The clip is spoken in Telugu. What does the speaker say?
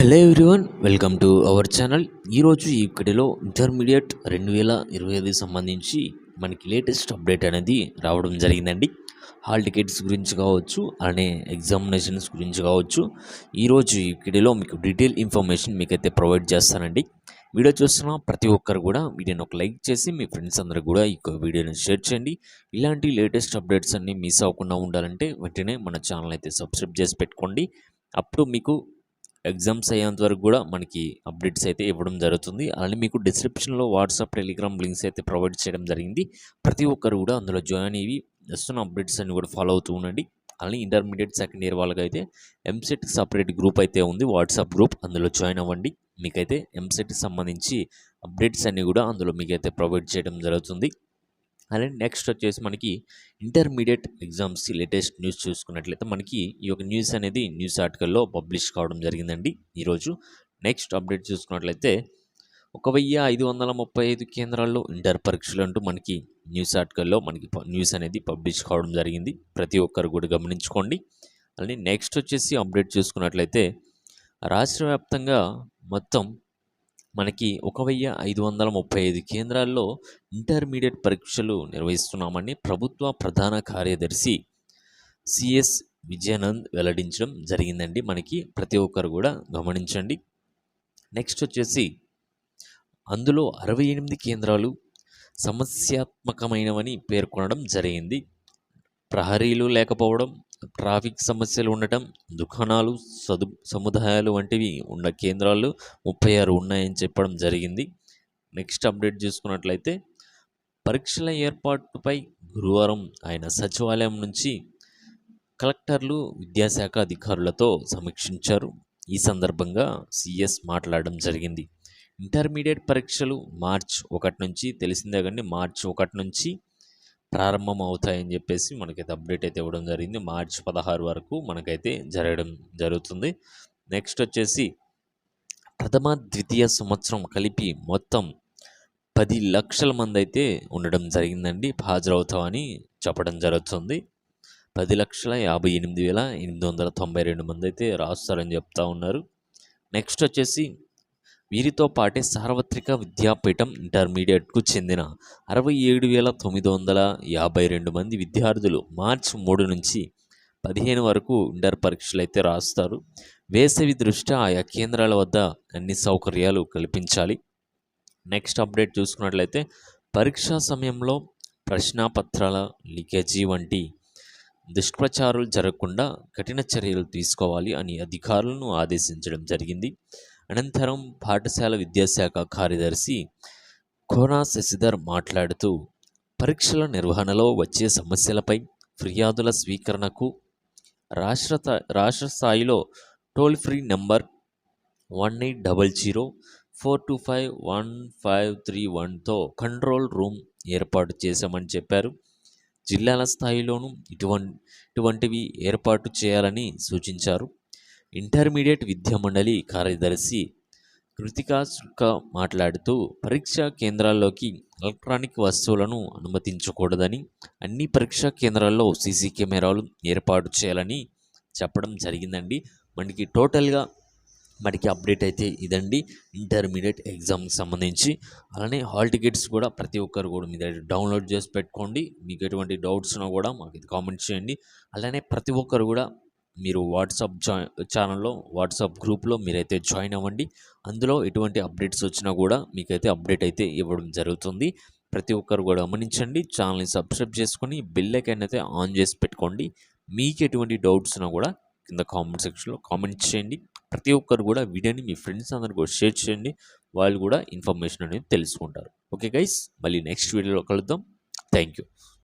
Hello everyone, welcome to our channel. ఈరోజు ఈ వీడియోలో ఇంటర్మీడియట్ 2025 సంబంధించి మనకి లేటెస్ట్ అప్డేట్ అనేది రావడం జరిగిందండి. హాల్ టికెట్స్ గురించి కావచ్చు, అలానే ఎగ్జామినేషన్స్ గురించి కావచ్చు. ఈరోజు ఈ వీడియోలో మీకు డీటెయిల్ ఇన్ఫర్మేషన్ మీకైతే ప్రొవైడ్ చేస్తానండి. వీడియో చూస్తున్న ప్రతి ఒక్కరు కూడా వీడియోని ఒక లైక్ చేసి మీ ఫ్రెండ్స్ అందరూ కూడా ఈ వీడియోని షేర్ చేయండి. ఇలాంటి లేటెస్ట్ అప్డేట్స్ అన్నీ మిస్ అవ్వకుండా ఉండాలంటే వెంటనే మన ఛానల్ అయితే సబ్స్క్రైబ్ చేసి పెట్టుకోండి. అప్పుడు మీకు ఎగ్జామ్స్ అయ్యేంత వరకు కూడా మనకి అప్డేట్స్ అయితే ఇవ్వడం జరుగుతుంది. అలానే మీకు డిస్క్రిప్షన్లో వాట్సాప్, టెలిగ్రామ్ లింక్స్ అయితే ప్రొవైడ్ చేయడం జరిగింది. ప్రతి ఒక్కరు కూడా అందులో జాయిన్ అయ్యి వస్తున్న అప్డేట్స్ అన్ని కూడా ఫాలో అవుతూ ఉండండి. అలానే ఇంటర్మీడియట్ సెకండ్ ఇయర్ వాళ్ళకైతే ఎంసెట్కి సపరేట్ గ్రూప్ అయితే ఉంది, వాట్సాప్ గ్రూప్. అందులో జాయిన్ అవ్వండి. మీకైతే ఎంసెట్కి సంబంధించి అప్డేట్స్ అన్నీ కూడా అందులో మీకైతే ప్రొవైడ్ చేయడం జరుగుతుంది. అలానే నెక్స్ట్ వచ్చేసి మనకి ఇంటర్మీడియట్ ఎగ్జామ్స్కి లేటెస్ట్ న్యూస్ చూసుకున్నట్లయితే మనకి ఈ యొక్క న్యూస్ అనేది న్యూస్ ఆర్టికల్లో పబ్లిష్ కావడం జరిగిందండి ఈరోజు. నెక్స్ట్ అప్డేట్ చూసుకున్నట్లయితే 1535 కేంద్రాల్లో ఇంటర్ పరీక్షలు అంటూ మనకి న్యూస్ ఆర్టికల్లో మనకి న్యూస్ అనేది పబ్లిష్ కావడం జరిగింది. ప్రతి ఒక్కరు కూడా గమనించుకోండి. అలానే నెక్స్ట్ వచ్చేసి అప్డేట్ చూసుకున్నట్లయితే రాష్ట్ర వ్యాప్తంగా మొత్తం మనకి 1535 కేంద్రాల్లో ఇంటర్మీడియట్ పరీక్షలు నిర్వహిస్తున్నామని ప్రభుత్వ ప్రధాన కార్యదర్శి సిఎస్ విజయానంద్ వెల్లడించడం జరిగిందండి. మనకి ప్రతి ఒక్కరు కూడా గమనించండి. నెక్స్ట్ వచ్చేసి అందులో 68 కేంద్రాలు సమస్యాత్మకమైనవని పేర్కొనడం జరిగింది. ప్రహరీలు లేకపోవడం, ట్రాఫిక్ సమస్యలు ఉండటం, దుకాణాలు, సముదాయాలు వంటివి ఉన్న కేంద్రాలు 36 ఉన్నాయని చెప్పడం జరిగింది. నెక్స్ట్ అప్డేట్ చూసుకున్నట్లయితే పరీక్షల ఏర్పాటుపై గురువారం ఆయన సచివాలయం నుంచి కలెక్టర్లు, విద్యాశాఖ అధికారులతో సమీక్షించారు. ఈ సందర్భంగా సిఎస్ మాట్లాడడం జరిగింది. ఇంటర్మీడియట్ పరీక్షలు మార్చ్ 1 నుంచి తెలిసిందే కానీ మార్చ్ 1 నుంచి ప్రారంభం అవుతాయని చెప్పేసి మనకైతే అప్డేట్ అయితే ఇవ్వడం జరిగింది. మార్చి 16 వరకు మనకైతే జరుగుతుంది. నెక్స్ట్ వచ్చేసి ప్రథమ, ద్వితీయ సంవత్సరం కలిపి మొత్తం 10 లక్షల మంది అయితే ఉండడం జరిగిందండి. హాజరవుతామని చెప్పడం జరుగుతుంది. 10,58,892 మంది అయితే రాస్తారని చెప్తా ఉన్నారు. నెక్స్ట్ వచ్చేసి వీరితో పాటే సార్వత్రిక విద్యాపీఠం ఇంటర్మీడియట్కు చెందిన 67,952 మంది విద్యార్థులు మార్చి 3 నుంచి 15 వరకు ఇంటర్ పరీక్షలు అయితే రాస్తారు. వేసవి దృష్ట్యా ఆయా కేంద్రాల వద్ద అన్ని సౌకర్యాలు కల్పించాలి. నెక్స్ట్ అప్డేట్ చూసుకున్నట్లయితే పరీక్షా సమయంలో ప్రశ్నాపత్రాల లీకేజీ వంటి దుష్ప్రచారాలు జరగకుండా కఠిన చర్యలు తీసుకోవాలి అని అధికారులను ఆదేశించడం జరిగింది. అనంతరం పాఠశాల విద్యాశాఖ కార్యదర్శి కోనా శశిధర్ మాట్లాడుతూ పరీక్షల నిర్వహణలో వచ్చే సమస్యలపై ఫిర్యాదుల స్వీకరణకు రాష్ట్ర స్థాయిలో టోల్ ఫ్రీ నెంబర్ 1800-425-1531తో కంట్రోల్ రూమ్ ఏర్పాటు చేశామని చెప్పారు. జిల్లాల స్థాయిలోనూ ఇటువంటివి ఏర్పాటు చేయాలని సూచించారు. ఇంటర్మీడియట్ విద్యా మండలి కార్యదర్శి కృతికా శుల్క మాట్లాడుతూ పరీక్షా కేంద్రాల్లోకి ఎలక్ట్రానిక్ వస్తువులను అనుమతించకూడదని, అన్ని పరీక్షా కేంద్రాల్లో సీసీ కెమెరాలు ఏర్పాటు చేయాలని చెప్పడం జరిగిందండి. మనకి టోటల్గా అప్డేట్ అయితే ఇదండి ఇంటర్మీడియట్ ఎగ్జామ్కి సంబంధించి. అలానే హాల్ టికెట్స్ కూడా ప్రతి ఒక్కరు కూడా మీ దగ్గర డౌన్లోడ్ చేసి పెట్టుకోండి. మీకు ఎటువంటి డౌట్స్ ఉన్నా కూడా మాకు ఇది కామెంట్ చేయండి. అలానే ప్రతి ఒక్కరు కూడా మీరు వాట్సాప్ ఛానల్లో, వాట్సాప్ గ్రూప్లో మీరైతే జాయిన్ అవ్వండి. అందులో ఎటువంటి అప్డేట్స్ వచ్చినా కూడా మీకైతే అప్డేట్ అయితే ఇవ్వడం జరుగుతుంది. ప్రతి ఒక్కరు కూడా గమనించండి. ఛానల్ని సబ్స్క్రైబ్ చేసుకొని బెల్ ఐకాన్ అయితే ఆన్ చేసి పెట్టుకోండి. మీకు ఎటువంటి డౌట్స్ ఉన్నా కూడా కింద కామెంట్ సెక్షన్లో కామెంట్ చేయండి. ప్రతి ఒక్కరు కూడా వీడియోని మీ ఫ్రెండ్స్ అందరు కూడా షేర్ చేయండి. వాళ్ళు కూడా ఇన్ఫర్మేషన్ అనేది తెలుసుకుంటారు. ఓకే గైస్, మళ్ళీ నెక్స్ట్ వీడియోలో కలుద్దాం. Thank you.